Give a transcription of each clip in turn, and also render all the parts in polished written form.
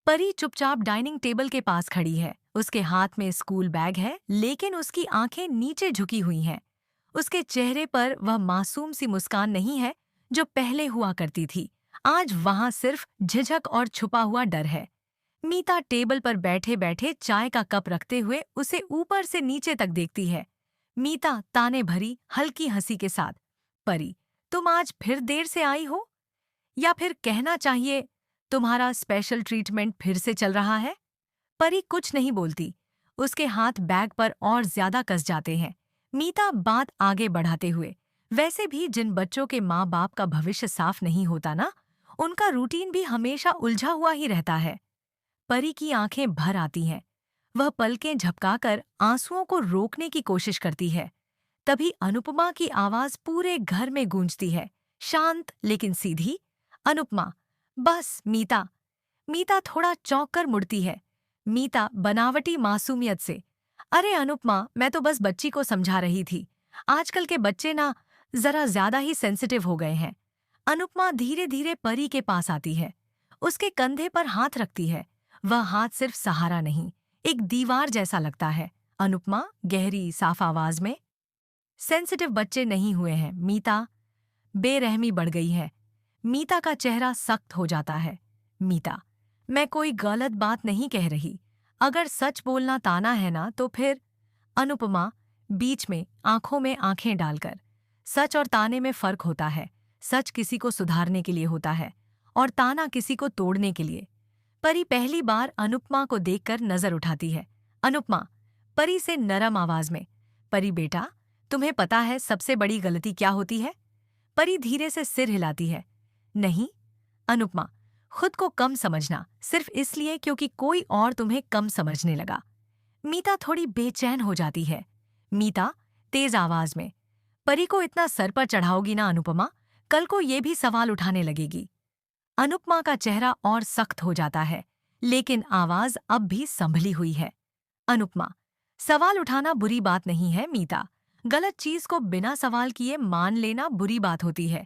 परी चुपचाप dining table के पास खड़ी है। उसके हाथ में स्कूल बैग है, लेकिन उसकी आंखें नीचे झुकी हुई हैं। उसके चेहरे पर वह मासूम सी मुस्कान नहीं है जो पहले हुआ करती थी। आज वहां सिर्फ झिझक और छुपा हुआ डर है। मीता टेबल पर बैठे बैठे चाय का कप रखते हुए उसे ऊपर से नीचे तक देखती है। मीता ताने भरी हल्की हंसी के साथ, परी, तुम आज फिर देर से आई हो? या फिर कहना चाहिए, तुम्हारा स्पेशल ट्रीटमेंट फिर से चल रहा है? परी कुछ नहीं बोलती। उसके हाथ बैग पर और ज्यादा कस जाते हैं। मीता बात आगे बढ़ाते हुए, वैसे भी जिन बच्चों के माँ बाप का भविष्य साफ नहीं होता ना, उनका रूटीन भी हमेशा उलझा हुआ ही रहता है। परी की आंखें भर आती हैं। वह पलकें झपकाकर आंसुओं को रोकने की कोशिश करती है। तभी अनुपमा की आवाज पूरे घर में गूंजती है, शांत लेकिन सीधी। अनुपमा, बस मीता। मीता थोड़ा चौंक कर मुड़ती है। मीता बनावटी मासूमियत से, अरे अनुपमा, मैं तो बस बच्ची को समझा रही थी। आजकल के बच्चे ना जरा ज्यादा ही सेंसिटिव हो गए हैं। अनुपमा धीरे धीरे परी के पास आती है। उसके कंधे पर हाथ रखती है। वह हाथ सिर्फ सहारा नहीं, एक दीवार जैसा लगता है। अनुपमा गहरी साफ आवाज में, सेंसिटिव बच्चे नहीं हुए हैं मीता। बेरहमी बढ़ गई है। मीता का चेहरा सख्त हो जाता है। मीता, मैं कोई गलत बात नहीं कह रही। अगर सच बोलना ताना है ना तो फिर। अनुपमा बीच में आंखों में आंखें डालकर, सच और ताने में फर्क होता है। सच किसी को सुधारने के लिए होता है और ताना किसी को तोड़ने के लिए। परी पहली बार अनुपमा को देखकर नजर उठाती है। अनुपमा, परी से नरम आवाज में, परी बेटा, तुम्हें पता है सबसे बड़ी गलती क्या होती है? परी धीरे से सिर हिलाती है। नहीं। अनुपमा, खुद को कम समझना, सिर्फ इसलिए क्योंकि कोई और तुम्हें कम समझने लगा। मीता थोड़ी बेचैन हो जाती है। मीता तेज आवाज में, परी को इतना सर पर चढ़ाओगी ना अनुपमा, कल को ये भी सवाल उठाने लगेगी। अनुपमा का चेहरा और सख्त हो जाता है, लेकिन आवाज अब भी संभली हुई है। अनुपमा, सवाल उठाना बुरी बात नहीं है मीता। गलत चीज को बिना सवाल किए मान लेना बुरी बात होती है।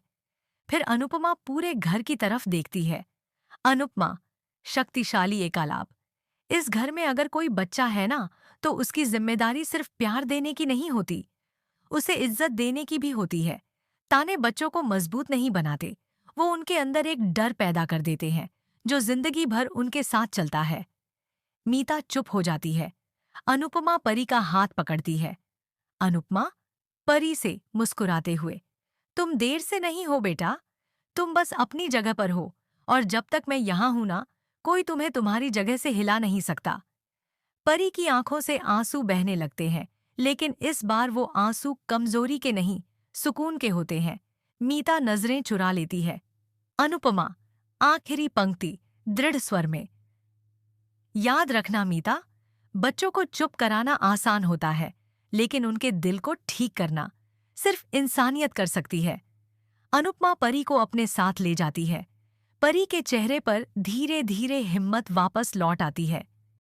फिर अनुपमा पूरे घर की तरफ देखती है। अनुपमा, शक्तिशाली एकालाप। इस घर में अगर कोई बच्चा है ना, तो उसकी जिम्मेदारी सिर्फ प्यार देने की नहीं होती, उसे इज्जत देने की भी होती है। ताने बच्चों को मजबूत नहीं बनाते, वो उनके अंदर एक डर पैदा कर देते हैं जो जिंदगी भर उनके साथ चलता है। मीता चुप हो जाती है। अनुपमा परी का हाथ पकड़ती है। अनुपमा परी से मुस्कुराते हुए, तुम देर से नहीं हो बेटा, तुम बस अपनी जगह पर हो, और जब तक मैं यहाँ हूं ना, कोई तुम्हें तुम्हारी जगह से हिला नहीं सकता। परी की आंखों से आंसू बहने लगते हैं, लेकिन इस बार वो आंसू कमजोरी के नहीं, सुकून के होते हैं। मीता नजरें चुरा लेती है। अनुपमा आखिरी पंक्ति दृढ़ स्वर में, याद रखना मीता, बच्चों को चुप कराना आसान होता है, लेकिन उनके दिल को ठीक करना सिर्फ इंसानियत कर सकती है। अनुपमा परी को अपने साथ ले जाती है। परी के चेहरे पर धीरे धीरे हिम्मत वापस लौट आती है।